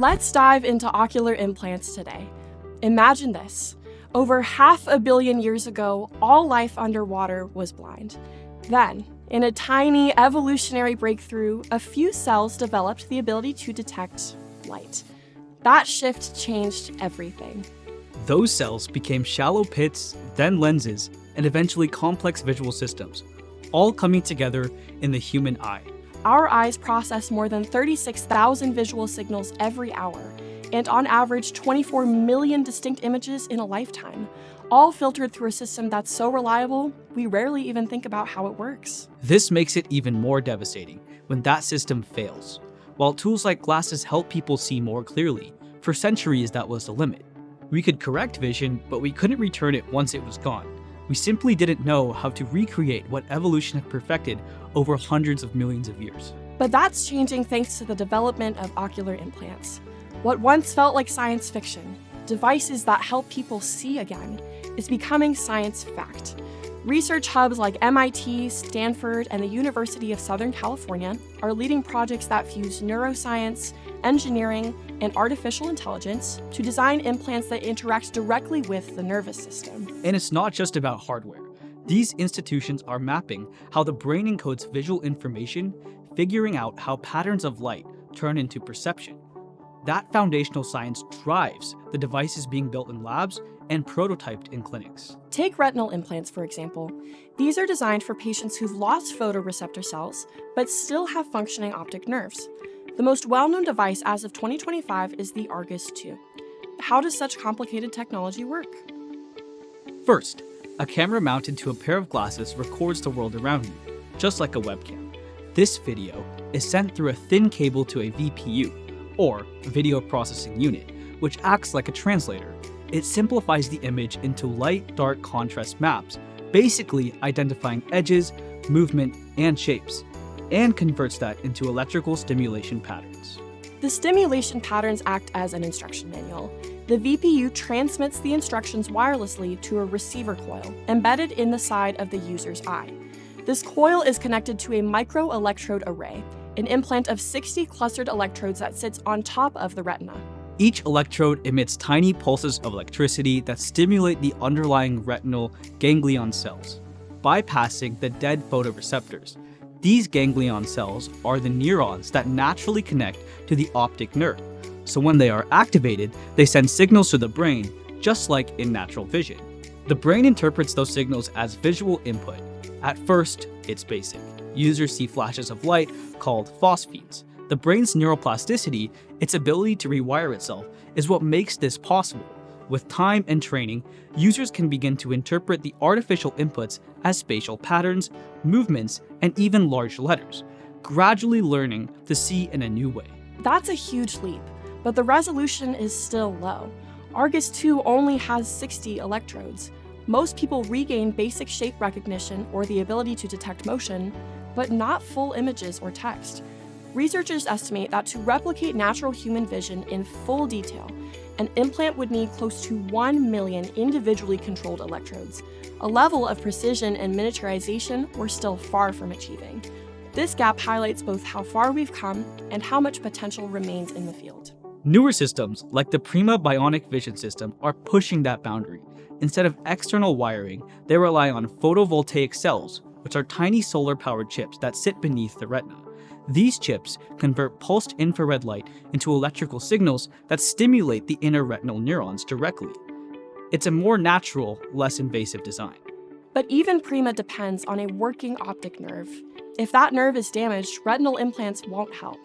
Let's dive into ocular implants today. Imagine this. Over 500 million years ago, all life underwater was blind. Then, in a tiny evolutionary breakthrough, a few cells developed the ability to detect light. That shift changed everything. Those cells became shallow pits, then lenses, and eventually complex visual systems, all coming together in the human eye. Our eyes process more than 36,000 visual signals every hour, and on average 24 million distinct images in a lifetime, all filtered through a system that's so reliable, we rarely even think about how it works. This makes it even more devastating when that system fails. While tools like glasses help people see more clearly, for centuries that was the limit. We could correct vision, but we couldn't return it once it was gone. We simply didn't know how to recreate what evolution had perfected over hundreds of millions of years. But that's changing thanks to the development of ocular implants. What once felt like science fiction, devices that help people see again, is becoming science fact. Research hubs like MIT, Stanford, and the University of Southern California are leading projects that fuse neuroscience, engineering, and artificial intelligence to design implants that interact directly with the nervous system. And it's not just about hardware. These institutions are mapping how the brain encodes visual information, figuring out how patterns of light turn into perception. That foundational science drives the devices being built in labs and prototyped in clinics. Take retinal implants, for example. These are designed for patients who've lost photoreceptor cells, but still have functioning optic nerves. The most well-known device as of 2025 is the Argus II. How does such complicated technology work? First, a camera mounted to a pair of glasses records the world around you, just like a webcam. This video is sent through a thin cable to a VPU, or video processing unit, which acts like a translator. It simplifies the image into light-dark contrast maps, basically identifying edges, movement, and shapes, and converts that into electrical stimulation patterns. The stimulation patterns act as an instruction manual. The VPU transmits the instructions wirelessly to a receiver coil embedded in the side of the user's eye. This coil is connected to a microelectrode array, an implant of 60 clustered electrodes that sits on top of the retina. Each electrode emits tiny pulses of electricity that stimulate the underlying retinal ganglion cells, bypassing the dead photoreceptors. These ganglion cells are the neurons that naturally connect to the optic nerve. So when they are activated, they send signals to the brain, just like in natural vision. The brain interprets those signals as visual input. At first, it's basic. Users see flashes of light called phosphenes. The brain's neuroplasticity, its ability to rewire itself, is what makes this possible. With time and training, users can begin to interpret the artificial inputs as spatial patterns, movements, and even large letters, gradually learning to see in a new way. That's a huge leap, but the resolution is still low. Argus II only has 60 electrodes. Most people regain basic shape recognition or the ability to detect motion, but not full images or text. Researchers estimate that to replicate natural human vision in full detail, an implant would need close to 1 million individually controlled electrodes, a level of precision and miniaturization we're still far from achieving. This gap highlights both how far we've come and how much potential remains in the field. Newer systems, like the PRIMA bionic vision system, are pushing that boundary. Instead of external wiring, they rely on photovoltaic cells, which are tiny solar-powered chips that sit beneath the retina. These chips convert pulsed infrared light into electrical signals that stimulate the inner retinal neurons directly. It's a more natural, less invasive design. But even PRIMA depends on a working optic nerve. If that nerve is damaged, retinal implants won't help.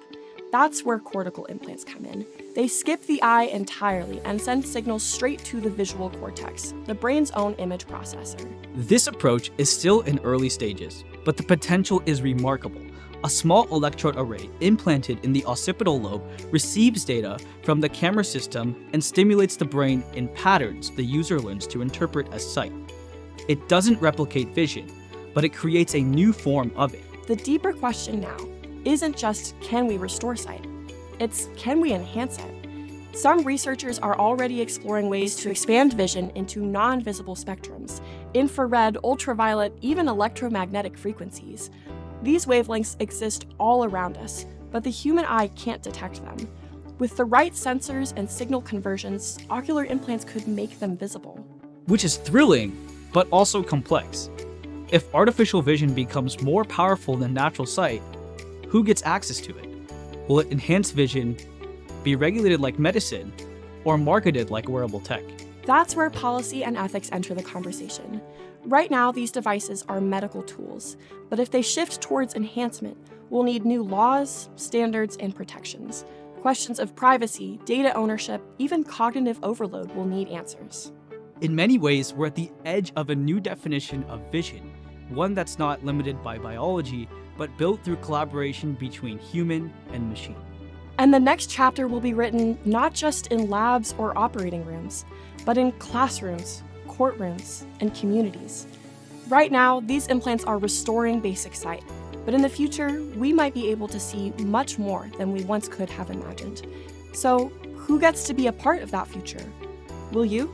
That's where cortical implants come in. They skip the eye entirely and send signals straight to the visual cortex, the brain's own image processor. This approach is still in early stages, but the potential is remarkable. A small electrode array implanted in the occipital lobe receives data from the camera system and stimulates the brain in patterns the user learns to interpret as sight. It doesn't replicate vision, but it creates a new form of it. The deeper question now isn't just, can we restore sight? It's, can we enhance it? Some researchers are already exploring ways to expand vision into non-visible spectrums, infrared, ultraviolet, even electromagnetic frequencies. These wavelengths exist all around us, but the human eye can't detect them. With the right sensors and signal conversions, ocular implants could make them visible. Which is thrilling, but also complex. If artificial vision becomes more powerful than natural sight, who gets access to it? Will it enhance vision, be regulated like medicine, or marketed like wearable tech? That's where policy and ethics enter the conversation. Right now, these devices are medical tools, but if they shift towards enhancement, we'll need new laws, standards, and protections. Questions of privacy, data ownership, even cognitive overload will need answers. In many ways, we're at the edge of a new definition of vision, one that's not limited by biology, but built through collaboration between human and machine. And the next chapter will be written not just in labs or operating rooms, but in classrooms, courtrooms, and communities. Right now, these implants are restoring basic sight, but in the future, we might be able to see much more than we once could have imagined. So, who gets to be a part of that future? Will you?